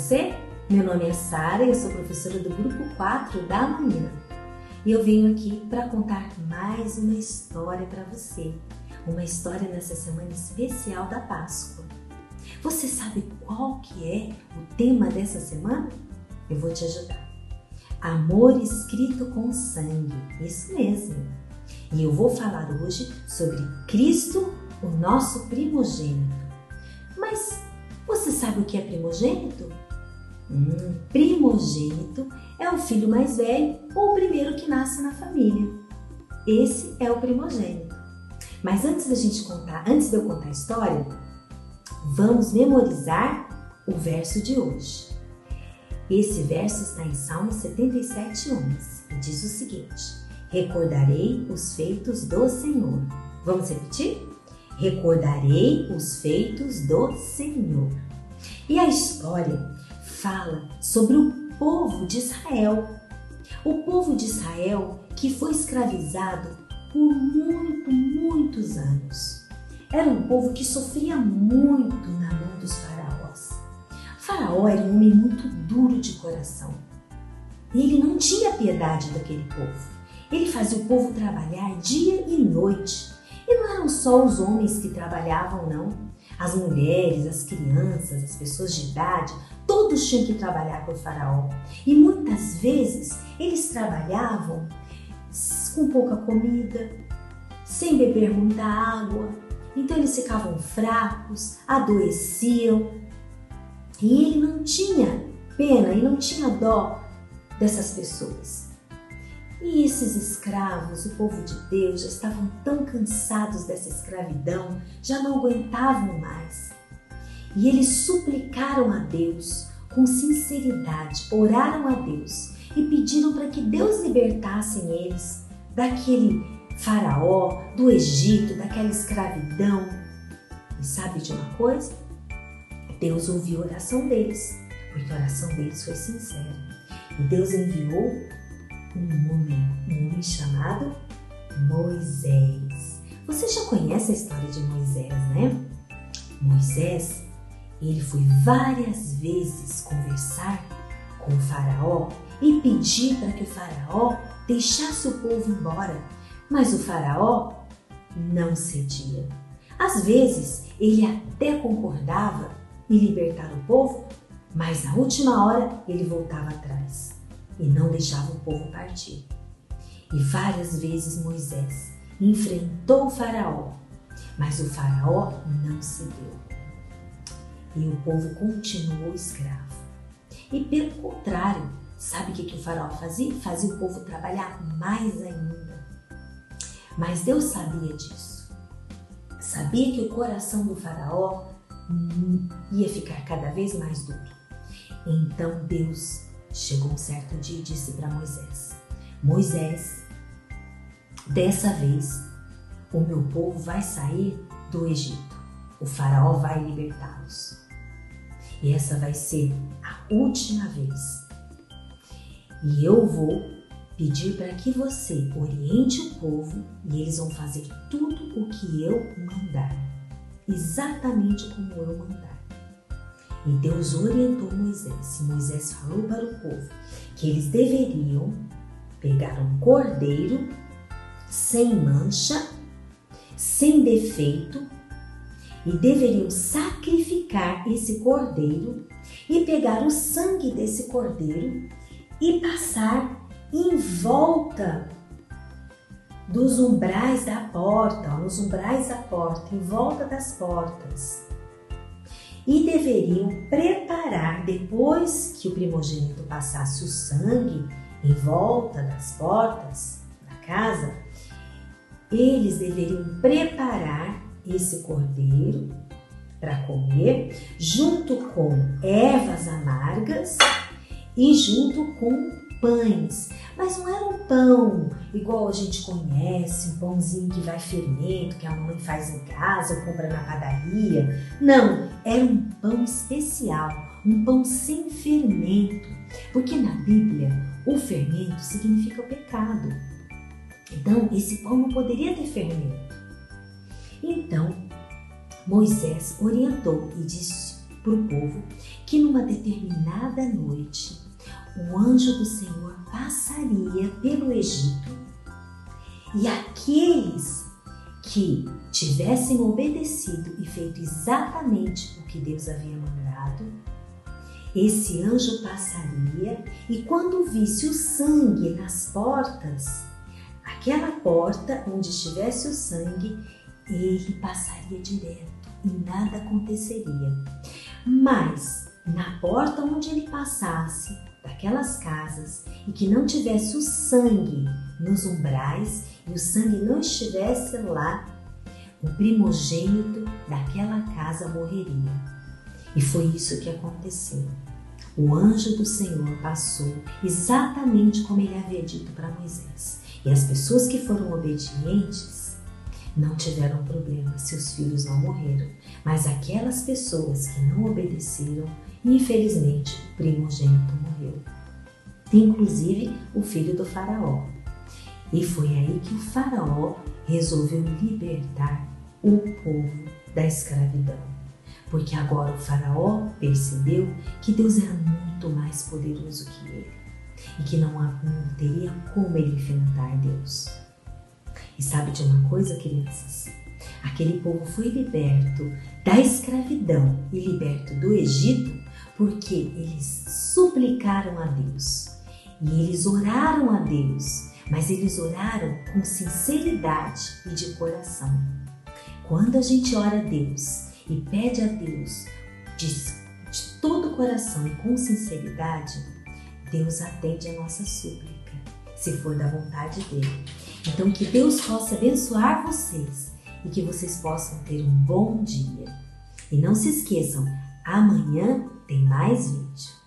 você? Meu nome é Sara e eu sou professora do grupo 4 da manhã. E eu venho aqui para contar mais uma história para você. Uma história nessa semana especial da Páscoa. Você sabe qual que é o tema dessa semana? Eu vou te ajudar. Amor escrito com sangue, isso mesmo. E eu vou falar hoje sobre Cristo, o nosso primogênito. Mas você sabe o que é primogênito? Primogênito é o filho mais velho ou o primeiro que nasce na família. Esse é o primogênito. Mas antes de eu contar a história, vamos memorizar o verso de hoje. Esse verso está em Salmo 77:11 e diz o seguinte: recordarei os feitos do Senhor. Vamos repetir? Recordarei os feitos do Senhor. E a história fala sobre o povo de Israel. O povo de Israel que foi escravizado por muitos anos. Era um povo que sofria muito na mão dos faraós. Faraó era um homem muito duro de coração. E ele não tinha piedade daquele povo. Ele fazia o povo trabalhar dia e noite. E não eram só os homens que trabalhavam, não. As mulheres, as crianças, as pessoas de idade, todos tinham que trabalhar para o faraó. E muitas vezes eles trabalhavam com pouca comida, sem beber muita água. Então eles ficavam fracos, adoeciam. E ele não tinha pena e não tinha dó dessas pessoas. E esses escravos, o povo de Deus, já estavam tão cansados dessa escravidão, já não aguentavam mais. E eles suplicaram a Deus com sinceridade, oraram a Deus e pediram para que Deus libertasse eles daquele faraó, do Egito, daquela escravidão. E sabe de uma coisa? Deus ouviu a oração deles, porque a oração deles foi sincera. E Deus enviou um homem chamado Moisés. Você já conhece a história de Moisés, né? Moisés, ele foi várias vezes conversar com o faraó e pedir para que o faraó deixasse o povo embora, mas o faraó não cedia. Às vezes, ele até concordava em libertar o povo, mas na última hora ele voltava atrás e não deixava o povo partir. E várias vezes Moisés enfrentou o faraó, mas o faraó não cedeu. E o povo continuou escravo. E pelo contrário, sabe o que o faraó fazia? Fazia o povo trabalhar mais ainda. Mas Deus sabia disso. Sabia que o coração do faraó ia ficar cada vez mais duro. Então Deus chegou um certo dia e disse para Moisés: Moisés, dessa vez o meu povo vai sair do Egito. O faraó vai libertá-los. E essa vai ser a última vez. E eu vou pedir para que você oriente o povo e eles vão fazer tudo o que eu mandar. Exatamente como eu mandar. E Deus orientou Moisés. E Moisés falou para o povo que eles deveriam pegar um cordeiro sem mancha, sem defeito, e deveriam sacrificar esse cordeiro e pegar o sangue desse cordeiro e passar em volta dos umbrais da porta, nos umbrais da porta, em volta das portas. E deveriam preparar, depois que o primogênito passasse o sangue em volta das portas da casa, eles deveriam preparar esse cordeiro para comer, junto com ervas amargas e junto com pães. Mas não era um pão igual a gente conhece, um pãozinho que vai fermento, que a mamãe faz em casa ou compra na padaria. Não, era um pão especial, um pão sem fermento, porque na Bíblia o fermento significa o pecado. Então esse pão não poderia ter fermento. Então Moisés orientou e disse para o povo que numa determinada noite o anjo do Senhor passaria pelo Egito e aqueles que tivessem obedecido e feito exatamente o que Deus havia mandado, esse anjo passaria e quando visse o sangue nas portas, aquela porta onde estivesse o sangue, ele passaria direto e nada aconteceria. Mas na porta onde ele passasse, daquelas casas, e que não tivesse o sangue nos umbrais e o sangue não estivesse lá, o primogênito daquela casa morreria. E foi isso que aconteceu. O anjo do Senhor passou exatamente como ele havia dito para Moisés. E as pessoas que foram obedientes não tiveram problema, seus filhos não morreram. Mas aquelas pessoas que não obedeceram, infelizmente, o primogênito morreu. Inclusive o filho do faraó. E foi aí que o faraó resolveu libertar o povo da escravidão. Porque agora o faraó percebeu que Deus era muito mais poderoso que ele e que não teria como ele enfrentar Deus. E sabe de uma coisa, crianças? Aquele povo foi liberto da escravidão e liberto do Egito porque eles suplicaram a Deus e eles oraram a Deus, mas eles oraram com sinceridade e de coração. Quando a gente ora a Deus e pede a Deus de todo o coração e com sinceridade, Deus atende a nossa súplica, se for da vontade dele. Então que Deus possa abençoar vocês e que vocês possam ter um bom dia. E não se esqueçam, amanhã tem mais vídeo.